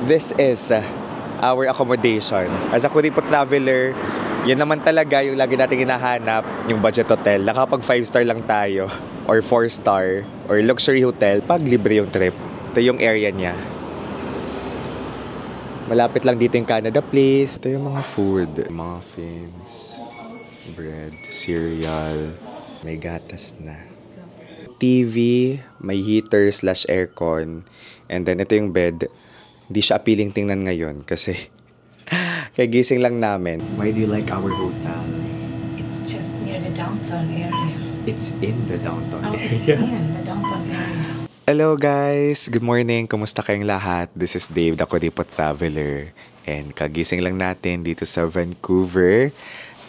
This is our accommodation. As a Kuripo traveler, yun naman talaga yung lagi natin hinahanap, yung budget hotel. Nakapag 5-star lang tayo, or 4-star, or luxury hotel, pag libre yung trip. Ito yung area niya. Malapit lang dito yung Canada Place. Ito yung mga food. Muffins, bread, cereal, may gatas na. TV, may heater / aircon. And then ito yung bed. Hindi siya appealing tingnan ngayon kasi kagising lang namin. Why do you like our hotel? It's just near the downtown area. It's in the downtown area. It's in the downtown area. Hello guys! Good morning! Kumusta kayong lahat? This is Dave, the Kuripo Traveler. And kagising lang natin dito sa Vancouver,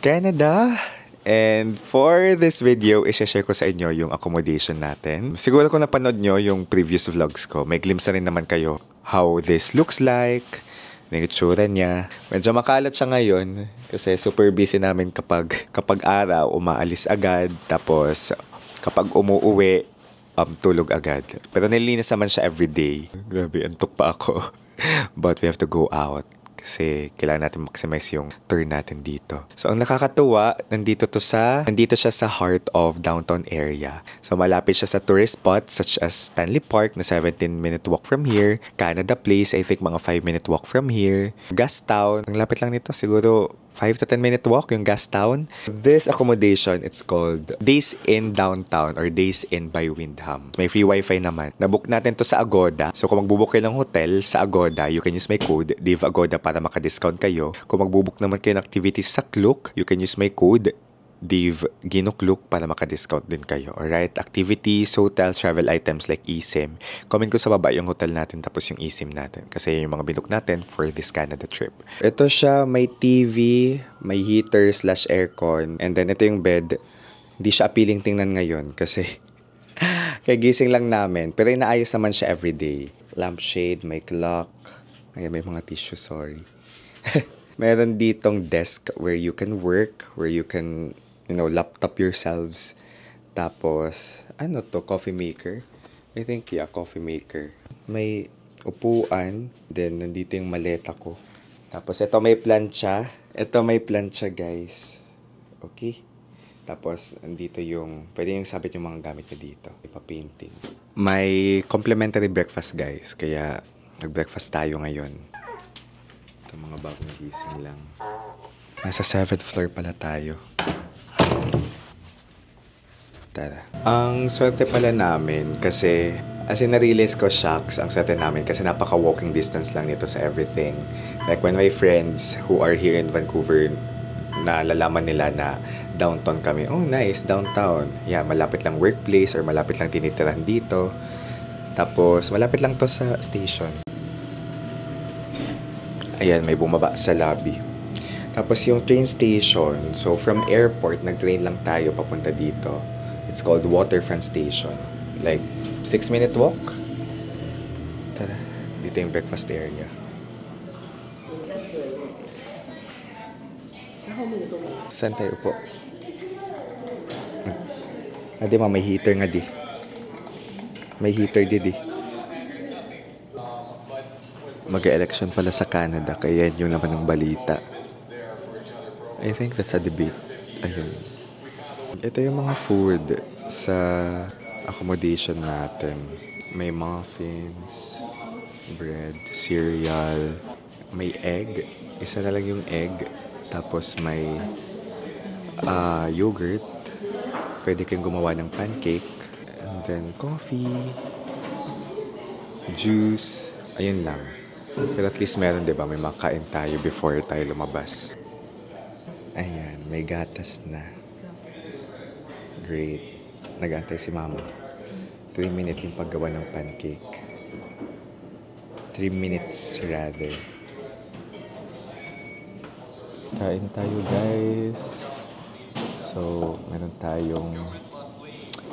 Canada. And for this video, i-share ko sa inyo yung accommodation natin. Siguro kung napanood nyo yung previous vlogs ko, may glimpse na rin naman kayo how this looks like, yung itsura niya. Medyo makalat siya ngayon kasi super busy namin kapag araw, umaalis agad. Tapos kapag umuuwi, tulog agad. Pero nilinis naman siya everyday. Grabe, antok pa ako. But we have to go out. Kasi kailangan natin maximize yung tour natin dito. So, ang nakakatuwa, nandito siya sa heart of downtown area. So, malapit siya sa tourist spots such as Stanley Park na 17-minute walk from here. Canada Place, I think mga 5-minute walk from here. Gastown, ang lapit lang nito, siguro 5 to 10-minute walk yung Gastown. This accommodation, it's called Days Inn Downtown or Days Inn by Windham. May free wifi naman. Nabook natin to sa Agoda. So kung magbubook kayo ng hotel sa Agoda, you can use my code, Dave Agoda, para maka-discount kayo. Kung magbubook naman kayo ng activities sa Klook, you can use my code, Dave Ginukluk, para maka-discount din kayo. Alright? Activities, hotels, travel items like eSIM. Comment ko sa baba yung hotel natin tapos yung eSIM natin. Kasi yung mga binook natin for this Canada trip. Ito siya, may TV, may heater / aircon. And then ito yung bed. Hindi siya appealing tingnan ngayon kasi kagising lang namin. Pero inaayos naman siya everyday. Lampshade, may clock. Ayan, may mga tissue, sorry. Meron ditong desk where you can work, where you can laptop yourselves. Tapos, coffee maker. I think, yeah, coffee maker. May upuan. Then, nandito yung maleta ko. Tapos, ito may plancha. Ito may plancha, guys. Okay? Tapos, nandito pwede yung sabit yung mga gamit niya dito. Ipa-painting. May complimentary breakfast, guys. Kaya, nag-breakfast tayo ngayon. Ito mga bagong gising lang. Nasa 7th floor pala tayo. Tara. Ang swerte pala namin kasi as in na-realize ko, shocks, ang swerte namin kasi napaka-walking distance lang nito sa everything. Like when my friends who are here in Vancouver, nalalaman nila na downtown kami. Oh, nice, downtown. Yeah, malapit lang workplace or malapit lang tinitirahan dito. Tapos, malapit lang to sa station. Ayan, may bumaba sa lobby. Tapos yung train station, so from airport, nag-train lang tayo papunta dito. It's called Waterfront Station. Like, 6-minute walk. Tara, dito yung breakfast area. Saan tayo po? Adi ma, may heater nga di. May heater di. Mag-election pala sa Canada, kaya yun yung naman ng balita. I think that's a debate. Ayun. Ito yung mga food sa accommodation natin. May muffins, bread, cereal, may egg. Isa na lang yung egg. Tapos may yogurt. Pwede kayong gumawa ng pancake. And then coffee, juice. Ayun lang. Pero at least meron, diba? May makain tayo before tayo lumabas. Ayan, may gatas na. Great. Nag-aantay si mama. 3 minutes yung paggawa ng pancake. 3 minutes rather. Kain tayo, guys. So, meron tayong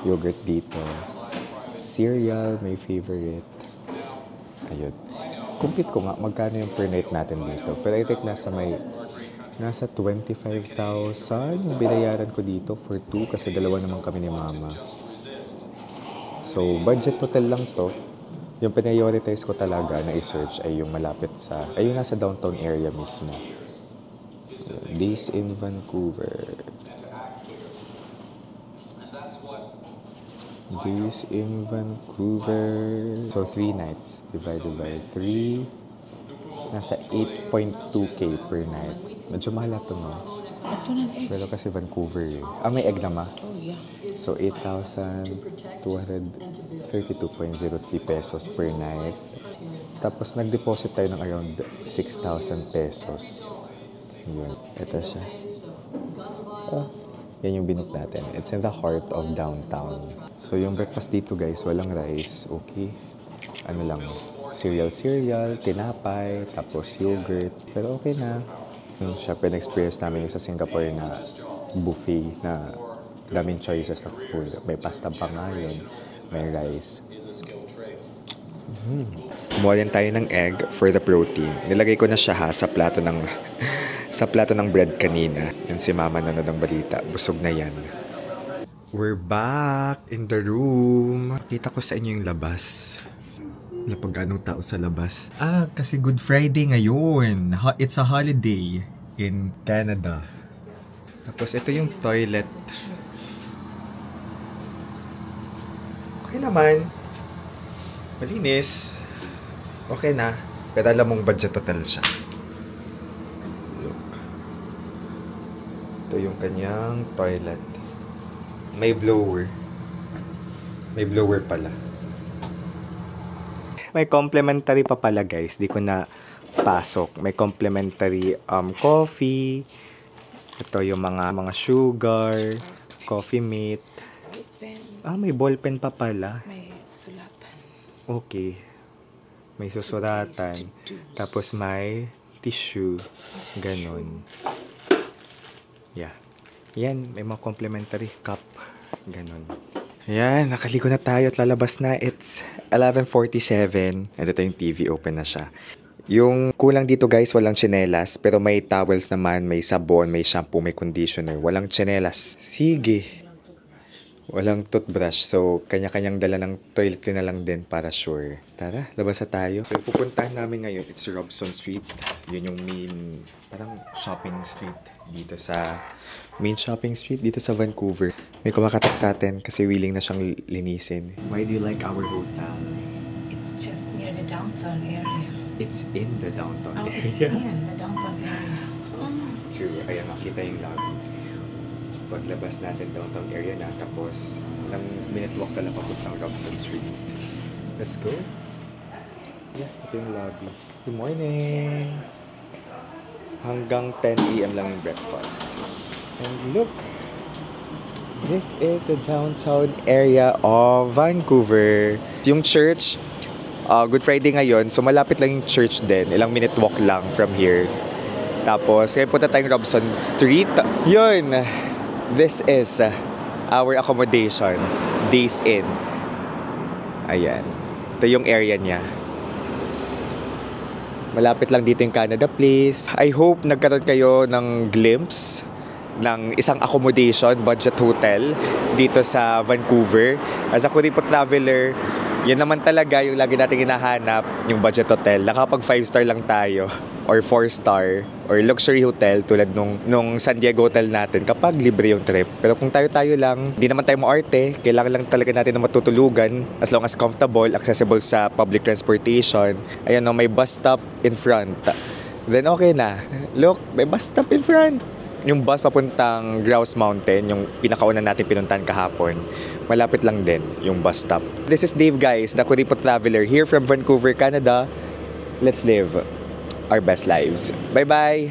yogurt dito. Cereal, my favorite. Ayun. Compute ko nga magkano yung per night natin dito. Pero I think nasa 25,000 binayaran ko dito for 2 kasi dalawa naman kami ni mama. So, budget hotel lang to. Yung prioritize ko talaga na i-search ay yung malapit sa, ay yung nasa downtown area mismo. Days in Vancouver. Days in Vancouver. So 3 nights divided by 3. Nasa 8.2k per night. Medyo mahal to, no? Ito na egg. Pero kasi Vancouver eh. Ah, may egg na ma. Oh, yeah. So 8,232.03 pesos per night. Tapos nag-deposit tayo ng around 6,000 pesos. Yun. Ito siya. Oh, yan yung binook natin. It's in the heart of downtown. So yung breakfast dito guys, walang rice. Okay. Ano lang, cereal, tinapay, tapos yogurt. Pero okay na. Yung siya, experience namin yung sa Singapore na buffet na daming choices ng food. May pasta pa nga yun. May rice. Kumuha din tayo ng egg for the protein. Nilagay ko na siya sa plato ng sa plato ng bread kanina. Yan si mama nanonood ng balita. Busog na yan. We're back in the room. Kita ko sa inyo yung labas. Napag-anong tao sa labas. Ah, kasi Good Friday ngayon. It's a holiday in Canada. Tapos ito yung toilet. Okay naman. Malinis. Okay na. Pero alam mong budget hotel siya. Look. Ito yung kanyang toilet. May blower. May blower pala. May complimentary pa pala guys. Di ko na pasok. May complimentary coffee. Ito yung mga sugar, coffee mate. Pen. Ah, may ballpen pa pala. May sulatan. Okay. May susuratan. Tapos may tissue. Ganon. Yeah. Yan, may mga complimentary cup. Ganon. Ayan, nakaligo na tayo at lalabas na. It's 11:47. And ito yung TV, open na siya. Yung kulang dito guys, walang tsinelas. Pero may towels naman, may sabon, may shampoo, may conditioner. Walang tsinelas. Sige. Walang toothbrush. So, kanya-kanyang dala ng toilet na lang din para sure. Tara, labas na tayo. So, pupuntahan namin ngayon, it's Robson Street. Yun yung main, parang shopping street dito sa Vancouver. May kumakatok sa atin kasi willing na siyang linisin. Why do you like our hotel? It's just near the downtown area. It's in the downtown Oh, area. it's in the downtown area. True. Ayan, makita yung lobby. Paglabas natin downtown area na, tapos ng minute walk na lang papuntang Robson Street. Let's go. Yeah, ito yung lobby. Good morning! Hanggang 10 a.m. lang yung breakfast. And look! This is the downtown area of Vancouver. Yung church, Good Friday ngayon, so malapit lang yung church din. Ilang minute walk lang from here. Tapos, kaya punta tayong Robson Street. Yun! This is our accommodation. Days in. Ayan. Ito yung area niya. Malapit lang dito yung Canada Place. I hope nagkaroon kayo ng glimpse ng isang accommodation, budget hotel dito sa Vancouver. As a Kuripo traveler, yan naman talaga yung lagi natin hinahanap, yung budget hotel. Nakapag 5-star lang tayo or 4-star or luxury hotel tulad nung San Diego hotel natin kapag libre yung trip. Pero kung tayo lang, di naman tayo maarte, kailangan lang talaga natin na matutulugan as long as comfortable, accessible sa public transportation. Ayan, no, may bus stop in front. Then okay na. Look, may bus stop in front. Yung bus papuntang Grouse Mountain, yung pinakauna natin pinuntahan kahapon, malapit lang din yung bus stop. This is Dave guys, the Kuripo Traveler here from Vancouver, Canada. Let's live our best lives. Bye-bye!